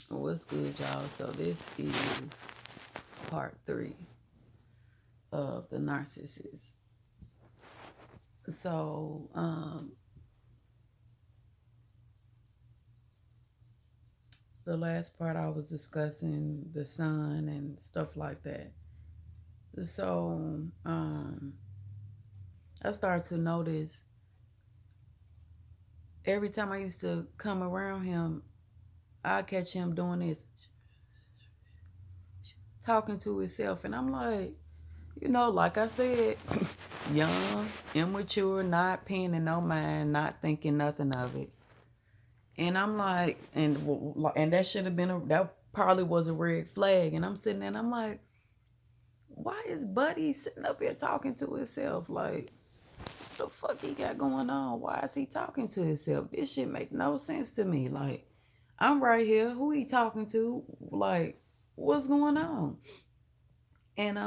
What's good, y'all? So this is part 3 of the narcissist. So the last part I was discussing the sun and stuff like that. So I started to notice every time I used to come around him, I catch him doing this, talking to himself, and I'm like, like I said, young, immature, not paying in no mind, not thinking nothing of it. And I'm like, and that should have been that probably was a red flag. And I'm sitting there and I'm like, why is Buddy sitting up here talking to himself? Like, what the fuck he got going on? Why is he talking to himself? This shit make no sense to me. Like, I'm right here. Who he talking to? Like, what's going on? And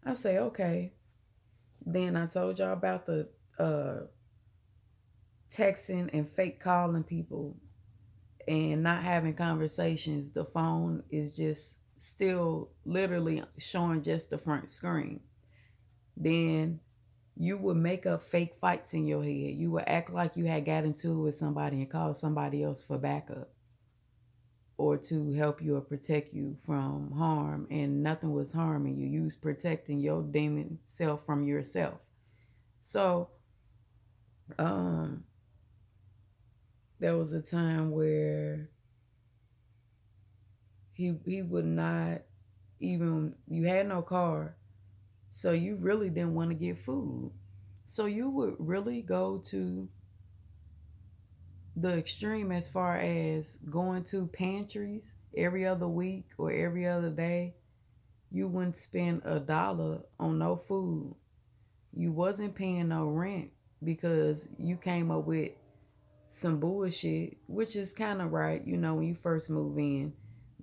I say, okay. Then I told y'all about the texting and fake calling people and not having conversations. The phone is just still literally showing just the front screen. Then you would make up fake fights in your head. You would act like you had got into it with somebody and call somebody else for backup or to help you or protect you from harm, and nothing was harming you. You was protecting your demon self from yourself. So um there was a time where he would not even, you had no car, so you really didn't want to get food, so you would really go to the extreme as far as going to pantries every other week or every other day. You wouldn't spend $1 on no food. You wasn't paying no rent because you came up with some bullshit, which is kind of right. When you first move in,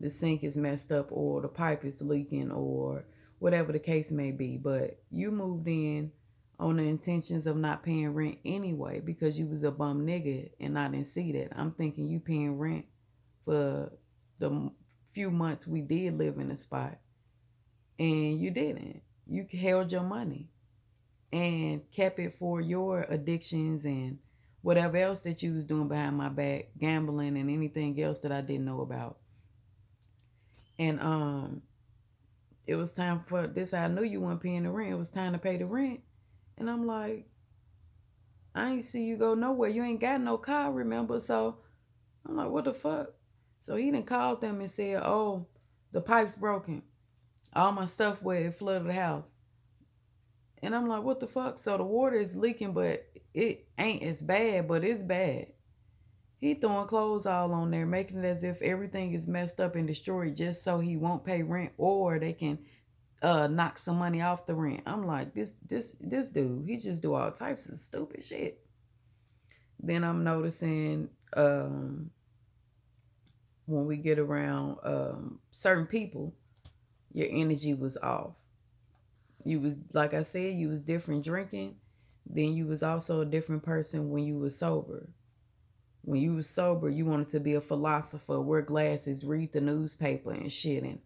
the sink is messed up or the pipe is leaking or whatever the case may be. But you moved in on the intentions of not paying rent anyway because you was a bum nigga, and I didn't see that. I'm thinking you paying rent for the few months we did live in the spot, and you didn't. You held your money and kept it for your addictions and whatever else that you was doing behind my back, gambling and anything else that I didn't know about. And it was time for this. I knew you weren't paying the rent. It was time to pay the rent. And I'm like, I ain't see you go nowhere. You ain't got no car, remember? So I'm like, what the fuck? So he done called them and said, oh, the pipe's broken. All my stuff where it flooded the house. And I'm like, what the fuck? So the water is leaking, but it ain't as bad, but it's bad. He throwing clothes all on there, making it as if everything is messed up and destroyed just so he won't pay rent or they can knock some money off the rent. I'm like, this dude, he just do all types of stupid shit. Then I'm noticing when we get around certain people, your energy was off. You was, like I said, you was different drinking. Then you was also a different person when you was sober. When you was sober, you wanted to be a philosopher, wear glasses, read the newspaper and shit, and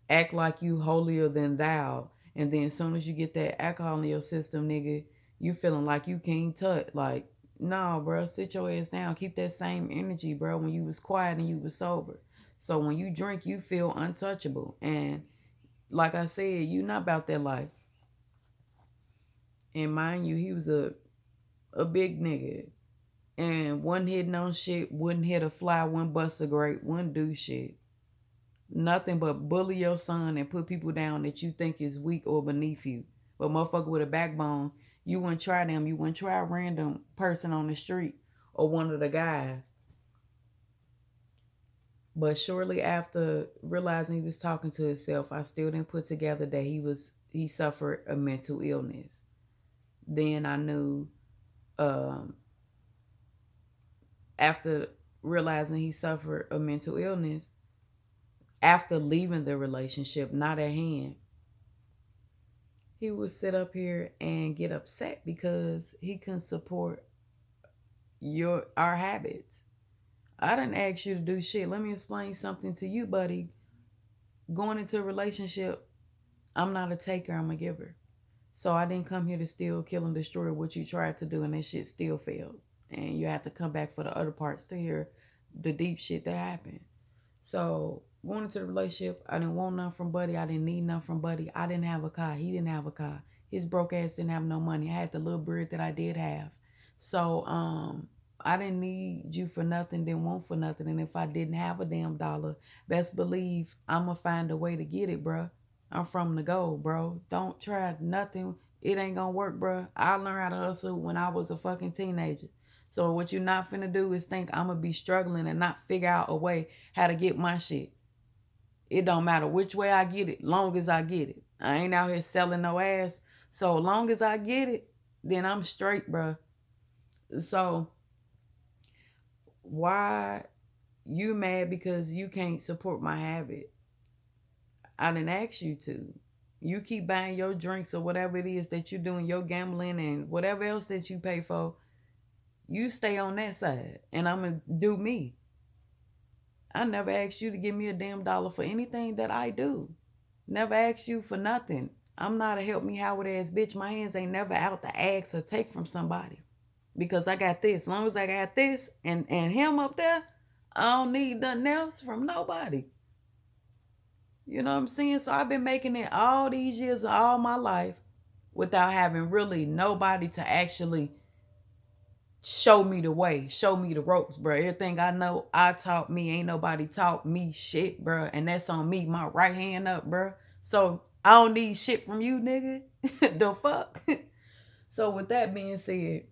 act like you holier than thou. And then as soon as you get that alcohol in your system, nigga, you feeling like you can't touch. Like, nah, bro, sit your ass down. Keep that same energy, bro, when you was quiet and you was sober. So when you drink, you feel untouchable. And like I said, you not about that life. And mind you, he was a big nigga. And wasn't hitting on shit, wouldn't hit a fly, wouldn't bust a grape, wouldn't do shit. Nothing but bully your son and put people down that you think is weak or beneath you. But motherfucker with a backbone, you wouldn't try them. You wouldn't try a random person on the street or one of the guys. But shortly after realizing he was talking to himself, I still didn't put together that he suffered a mental illness. Then I knew after realizing he suffered a mental illness, after leaving the relationship, not at hand, he would sit up here and get upset because he couldn't support our habits. I didn't ask you to do shit. Let me explain something to you, buddy. Going into a relationship, I'm not a taker, I'm a giver. So I didn't come here to steal, kill, and destroy what you tried to do, and that shit still failed. And you have to come back for the other parts to hear the deep shit that happened. So going into the relationship, I didn't want nothing from Buddy. I didn't need nothing from Buddy. I didn't have a car. He didn't have a car. His broke ass didn't have no money. I had the little bird that I did have. So I didn't need you for nothing, didn't want for nothing. And if I didn't have a damn dollar, best believe I'ma find a way to get it, bruh. I'm from the goal, bro. Don't try nothing. It ain't gonna work, bruh. I learned how to hustle when I was a fucking teenager. So what you're not finna do is think I'm gonna be struggling and not figure out a way how to get my shit. It don't matter which way I get it, long as I get it. I ain't out here selling no ass. So long as I get it, then I'm straight, bruh. So why you mad because you can't support my habit? I didn't ask you to. You keep buying your drinks or whatever it is that you're doing, your gambling and whatever else that you pay for. You stay on that side and I'm going to do me. I never asked you to give me a damn dollar for anything that I do. Never asked you for nothing. I'm not a help me Howard ass bitch. My hands ain't never out to ask or take from somebody. Because I got this. As long as I got this and him up there, I don't need nothing else from nobody. You know what I'm saying? So I've been making it all these years of all my life without having really nobody to actually show me the way, show me the ropes, bro. Everything I know, I taught me. Ain't nobody taught me shit, bro. And that's on me, my right hand up, bro. So I don't need shit from you, nigga. The fuck? So with that being said,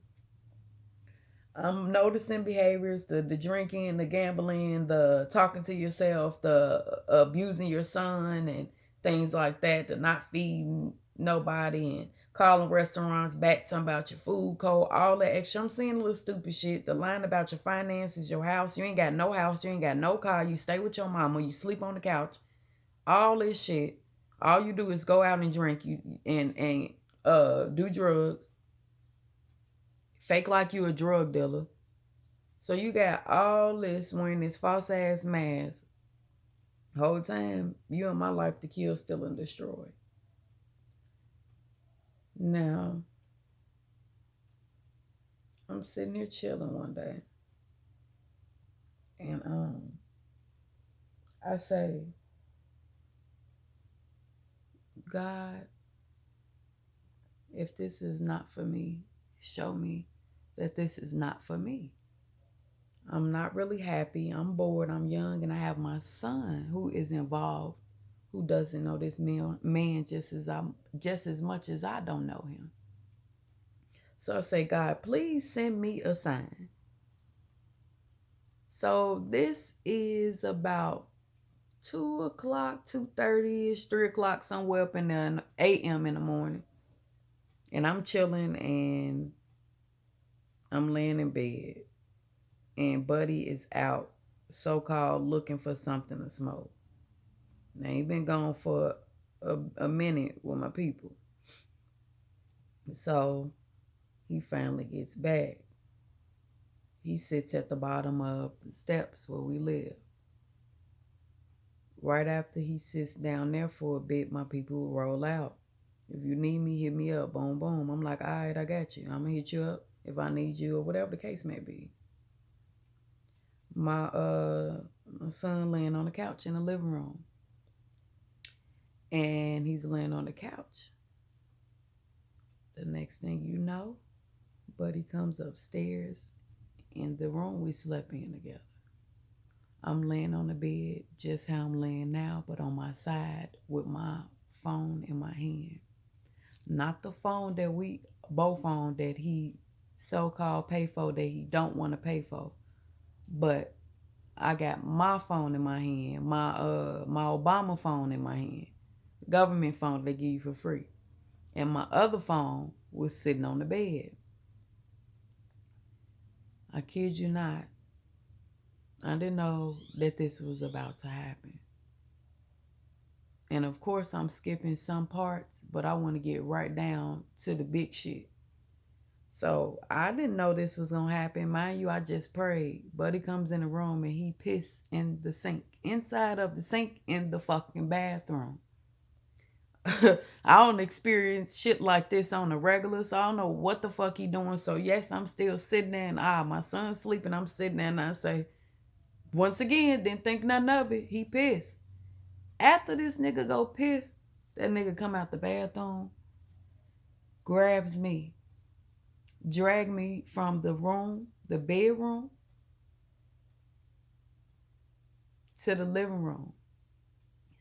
I'm noticing behaviors, the drinking, the gambling, the talking to yourself, the abusing your son and things like that, the not feeding nobody and calling restaurants back, talking about your food code, all that extra. I'm seeing a little stupid shit. The line about your finances, your house. You ain't got no house. You ain't got no car. You stay with your mama. You sleep on the couch. All this shit. All you do is go out and drink you and do drugs. Fake like you a drug dealer. So you got all this wearing this false ass mask. Whole time you in my life to kill, steal, and destroy. Now I'm sitting here chilling one day, and I say, God, if this is not for me, show me that this is not for me. I'm not really happy. I'm bored. I'm young, and I have my son who is involved, who doesn't know this man just as much as I don't know him. So I say, God, please send me a sign. So this is about 2 o'clock, 2:30ish, 3 o'clock, somewhere up in the a.m. in the morning, and I'm chilling and I'm laying in bed, and Buddy is out, so-called looking for something to smoke. Now he been gone for a minute with my people. So he finally gets back. He sits at the bottom of the steps where we live. Right after he sits down there for a bit, my people will roll out. If you need me, hit me up. Boom, boom. I'm like, all right, I got you. I'm going to hit you up if I need you or whatever the case may be. My son laying on the couch in the living room. And he's laying on the couch. The next thing you know, Buddy comes upstairs in the room we slept in together. I'm laying on the bed just how I'm laying now, but on my side with my phone in my hand. Not the phone that we both on that he so-called pay for that he don't want to pay for. But I got my phone in my hand, my Obama phone in my hand, government phone they give you for free. And my other phone was sitting on the bed. I kid you not. I didn't know that this was about to happen. And of course, I'm skipping some parts, but I want to get right down to the big shit. So I didn't know this was gonna happen. Mind you, I just prayed. Buddy comes in the room and he pissed in the sink. Inside of the sink in the fucking bathroom. I don't experience shit like this on a regular, so I don't know what the fuck he doing. So yes, I'm still sitting there and my son's sleeping. I'm sitting there and I say, once again, didn't think nothing of it. He pissed. After this nigga go piss, that nigga come out the bathroom, grabs me, drag me from the room, the bedroom, to the living room.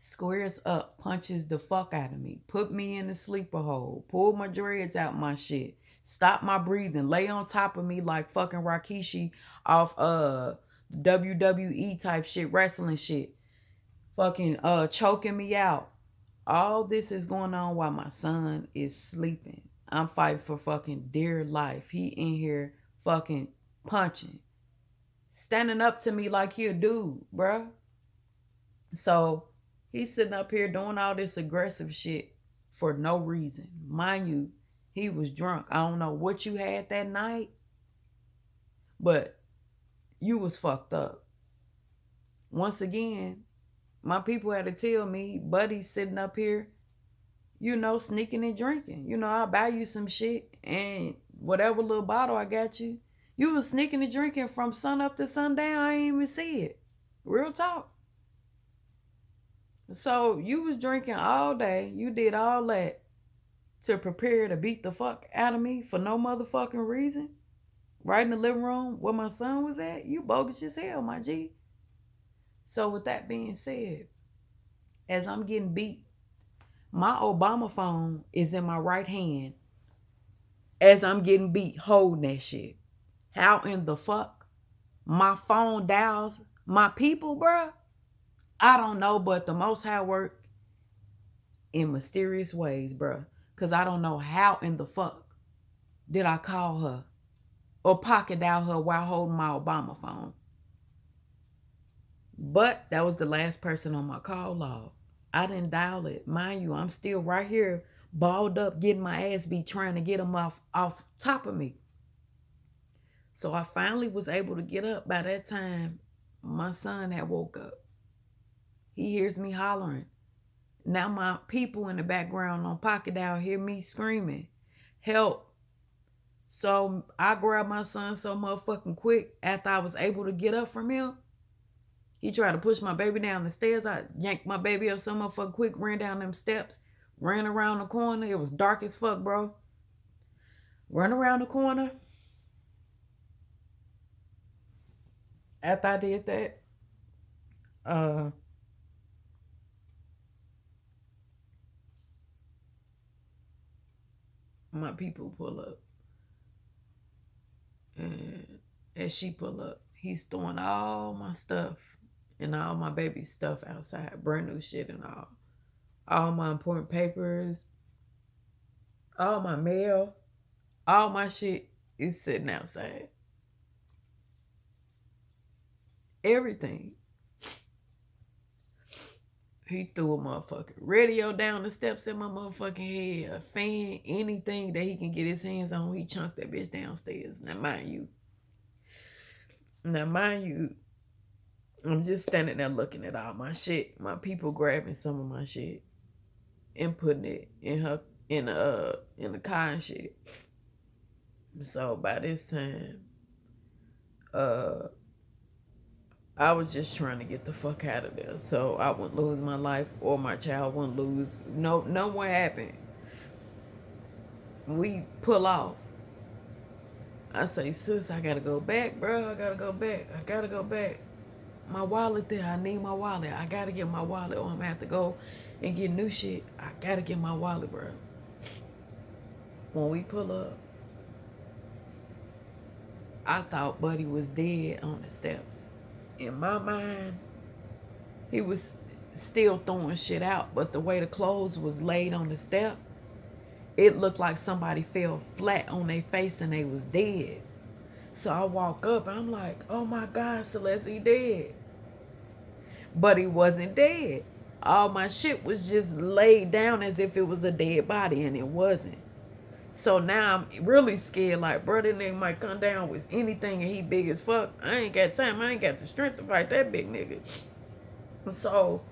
Squares up, punches the fuck out of me, put me in the sleeper hole, pull my dreads out my shit, stop my breathing, lay on top of me like fucking Rikishi off WWE type shit, wrestling shit, fucking choking me out. All this is going on while my son is sleeping. I'm fighting for fucking dear life. He in here fucking punching, standing up to me like he a dude, bruh. So he's sitting up here doing all this aggressive shit for no reason. Mind you, he was drunk. I don't know what you had that night, but you was fucked up. Once again, my people had to tell me, buddy's sitting up here, sneaking and drinking. I'll buy you some shit and whatever little bottle I got you. You was sneaking and drinking from sun up to sundown. I ain't even see it. Real talk. So you was drinking all day. You did all that to prepare to beat the fuck out of me for no motherfucking reason. Right in the living room where my son was at. You bogus as hell, my G. So with that being said, as I'm getting beat, my Obama phone is in my right hand as I'm getting beat holding that shit. How in the fuck my phone dials my people, bruh? I don't know, but the Most High work in mysterious ways, bruh. Because I don't know how in the fuck did I call her or pocket dial her while holding my Obama phone. But that was the last person on my call log. I didn't dial it. Mind you, I'm still right here, balled up, getting my ass beat, trying to get them off top of me. So I finally was able to get up. By that time, my son had woke up. He hears me hollering. Now my people in the background on pocket dial hear me screaming, help. So I grabbed my son so motherfucking quick after I was able to get up from him. He tried to push my baby down the stairs. I yanked my baby up so motherfucking quick, ran down them steps, ran around the corner. It was dark as fuck, bro. Run around the corner. After I did that, my people pull up. And as she pull up, he's throwing all my stuff and all my baby's stuff outside. Brand new shit and all. All my important papers, all my mail, all my shit is sitting outside. Everything. He threw a motherfucking radio down the steps in my motherfucking head, a fan, anything that he can get his hands on. He chunked that bitch downstairs. Now, mind you, I'm just standing there looking at all my shit. My people grabbing some of my shit and putting it in the car and shit. So by this time, I was just trying to get the fuck out of there so I wouldn't lose my life or my child wouldn't lose. No what happened. We pull off. I say, sis, I gotta go back, bro. I gotta go back. My wallet there. I need my wallet. I gotta get my wallet or I'm gonna have to go and get new shit. I gotta get my wallet, bro. When we pull up, I thought Buddy was dead on the steps. In my mind, he was still throwing shit out, but the way the clothes was laid on the step, it looked like somebody fell flat on their face and they was dead. So I walk up and I'm like, oh my God, Celeste, he dead. But he wasn't dead. All my shit was just laid down as if it was a dead body, and it wasn't. So now I'm really scared. Like, bro, that nigga might come down with anything and he big as fuck. I ain't got time. I ain't got the strength to fight that big nigga. So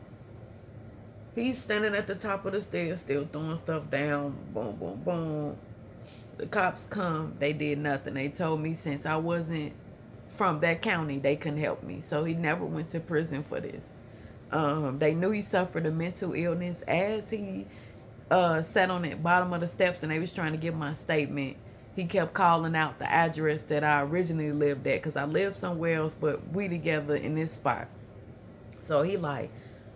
he's standing at the top of the stairs, still throwing stuff down. Boom, boom, boom. The cops come. They did nothing. They told me since I wasn't from that county, they couldn't help me. So he never went to prison for this. They knew he suffered a mental illness as he sat on the bottom of the steps and they was trying to get my statement. He kept calling out the address that I originally lived at because I lived somewhere else, but we together in this spot. So he like,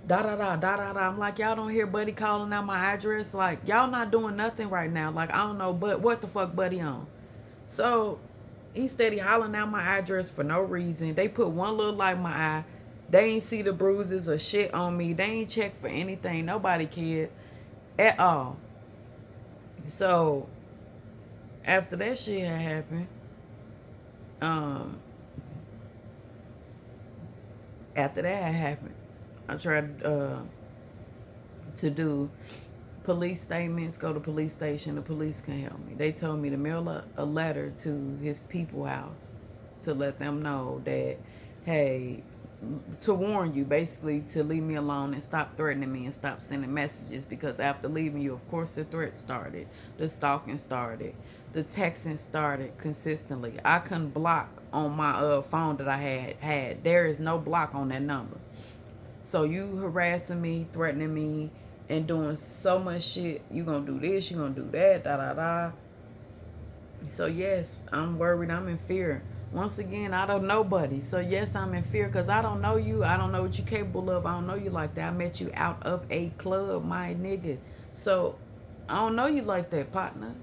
da da da da da da. I'm like, y'all don't hear Buddy calling out my address? Like, y'all not doing nothing right now. Like, I don't know, but what the fuck Buddy on? So he steady hollering out my address for no reason. They put one little light in my eye. They ain't see the bruises or shit on me. They ain't check for anything. Nobody cared at all. So after that shit had happened, I tried to do police statements, go to police station. The police can't help me. They told me to mail a letter to his people house to let them know that, hey, to warn you, basically, to leave me alone and stop threatening me and stop sending messages, because after leaving you, of course, the threat started, the stalking started, the texting started consistently. I couldn't block on my phone that I had. There is no block on that number. So you harassing me, threatening me, and doing so much shit. You gonna do this, you gonna do that, da da da. So yes, I'm worried. I'm in fear. Once again, I don't know Buddy. So yes, I'm in fear because I don't know you. I don't know what you're capable of. I don't know you like that. I met you out of a club, my nigga. So I don't know you like that, partner.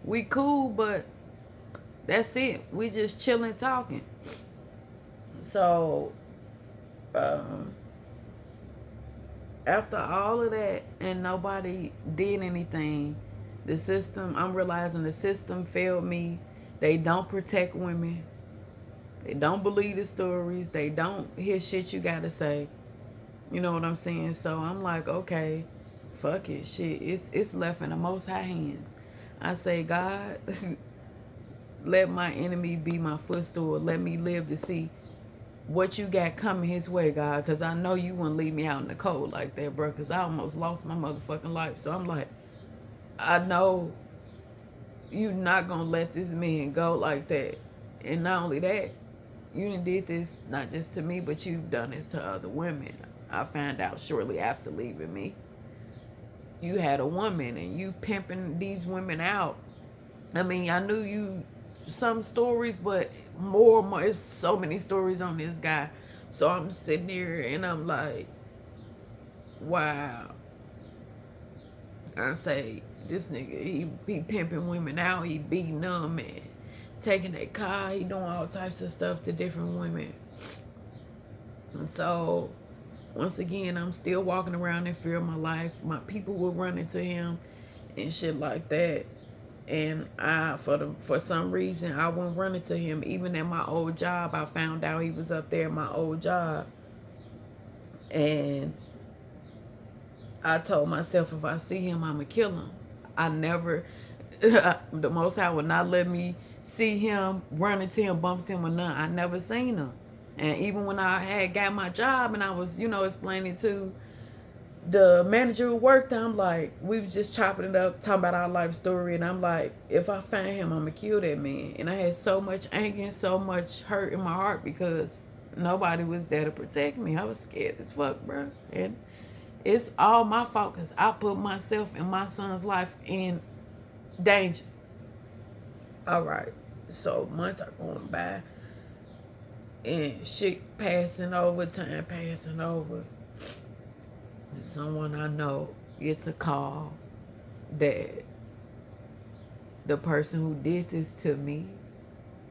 We cool, but that's it. We just chilling, talking. So after all of that and nobody did anything, the system, I'm realizing the system failed me. They don't protect women. They don't believe the stories. They don't hear shit you gotta say. You know what I'm saying? So I'm like, okay, fuck it. Shit, it's left in the Most High hands. I say, God, let my enemy be my footstool. Let me live to see what you got coming his way, God. Because I know you wouldn't leave me out in the cold like that, bro. Because I almost lost my motherfucking life. So I'm like, I know you're not going to let this man go like that. And not only that, you done did this not just to me, but you've done this to other women. I found out shortly after leaving me. You had a woman and you pimping these women out. I mean, I knew you some stories, but more, there's so many stories on this guy. So I'm sitting here and I'm like, wow. I say, this nigga, he pimping women out, he beating them and taking their car, he doing all types of stuff to different women. And so once again, I'm still walking around in fear of my life. My people will run into him and shit like that. And for some reason, I wouldn't run into him. Even at my old job, I found out he was up there at my old job. And I told myself, if I see him, I'm going to kill him. I never, the Most High would not let me see him, run into him, bump into him or nothing. I never seen him. And even when I had got my job and I was, explaining to the manager who worked there, I'm like, we was just chopping it up, talking about our life story. And I'm like, if I find him, I'm going to kill that man. And I had so much anger and so much hurt in my heart because nobody was there to protect me. I was scared as fuck, bro. And it's all my fault because I put myself and my son's life in danger. All right. So months are going by. And shit passing over, time passing over. And someone I know gets a call that the person who did this to me,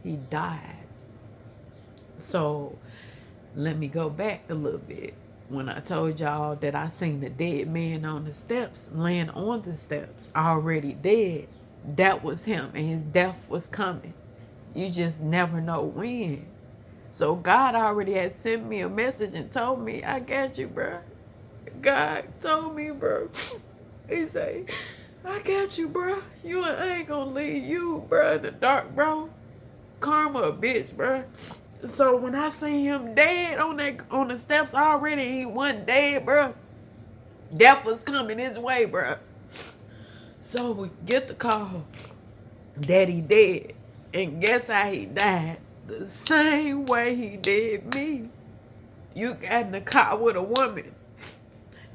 he died. So let me go back a little bit. When I told y'all that I seen the dead man on the steps, laying on the steps, already dead, that was him and his death was coming. You just never know when. So God already had sent me a message and told me, I got you, bro. God told me, bro. He say, I got you, bro. I ain't gonna leave you, bro, in the dark, bro. Karma a bitch, bro. So when I seen him dead on the steps already, he wasn't dead, bro. Death was coming his way, bro. So we get the call that he dead. And guess how he died? The same way he did me. You got in the car with a woman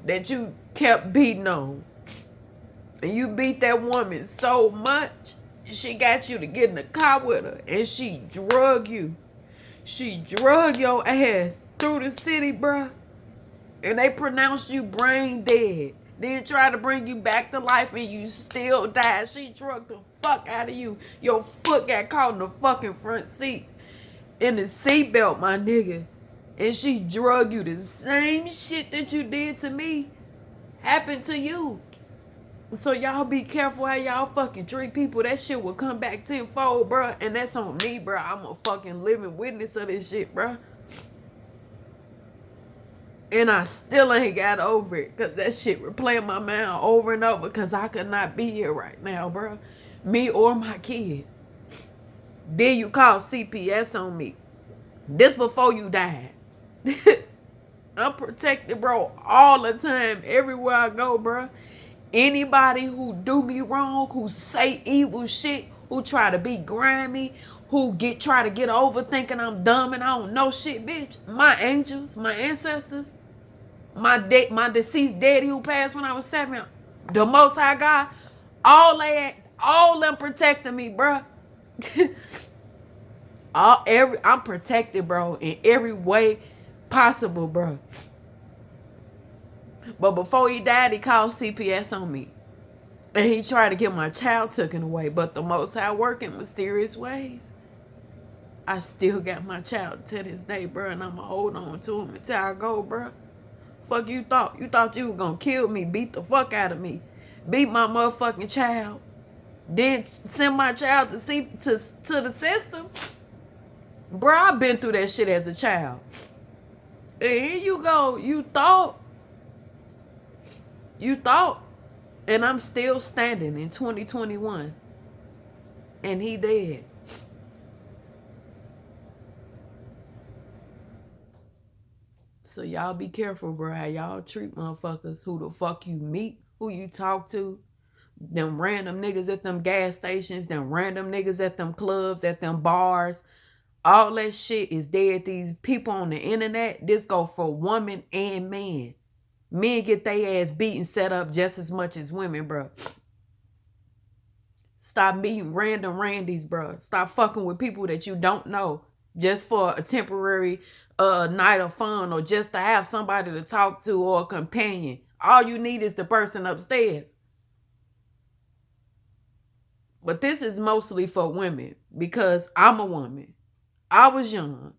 that you kept beating on. And you beat that woman so much, she got you to get in the car with her. And she drug you. She drug your ass through the city, bruh. And they pronounced you brain dead. Then try to bring you back to life and you still died. She drugged the fuck out of you. Your foot got caught in the fucking front seat. In the seatbelt, my nigga. And she drug you. The same shit that you did to me happened to you. So y'all be careful how y'all fucking treat people. That shit will come back tenfold, bruh. And that's on me, bruh. I'm a fucking living witness of this shit, bruh. And I still ain't got over it. Because that shit replaying my mind over and over. Because I could not be here right now, bruh. Me or my kid. Then you call CPS on me. This before you died. I'm protected, bro, all the time. Everywhere I go, bruh. Anybody who do me wrong, who say evil shit, who try to be grimy, who try to get over thinking I'm dumb and I don't know shit, bitch. My angels, my ancestors, my deceased daddy who passed when I was 7, the Most High God, all them protecting me, bro. I'm protected, bro, in every way possible, bro. But before he died, he called CPS on me. And he tried to get my child taken away. But the Most High work in mysterious ways. I still got my child to this day, bro. And I'ma hold on to him until I go, bro. Fuck you thought? You thought you were gonna kill me, beat the fuck out of me. Beat my motherfucking child. Then send my child to the system. Bro, I've been through that shit as a child. And here you go. You thought. And I'm still standing in 2021. And he dead. So y'all be careful, bro, how y'all treat motherfuckers. Who the fuck you meet, who you talk to. Them random niggas at them gas stations. Them random niggas at them clubs, at them bars. All that shit is dead. These people on the internet, this go for woman and man. Men get their ass beat and set up just as much as women, bro. Stop meeting random randies, bro. Stop fucking with people that you don't know just for a temporary night of fun or just to have somebody to talk to or a companion. All you need is the person upstairs. But this is mostly for women because I'm a woman. I was young.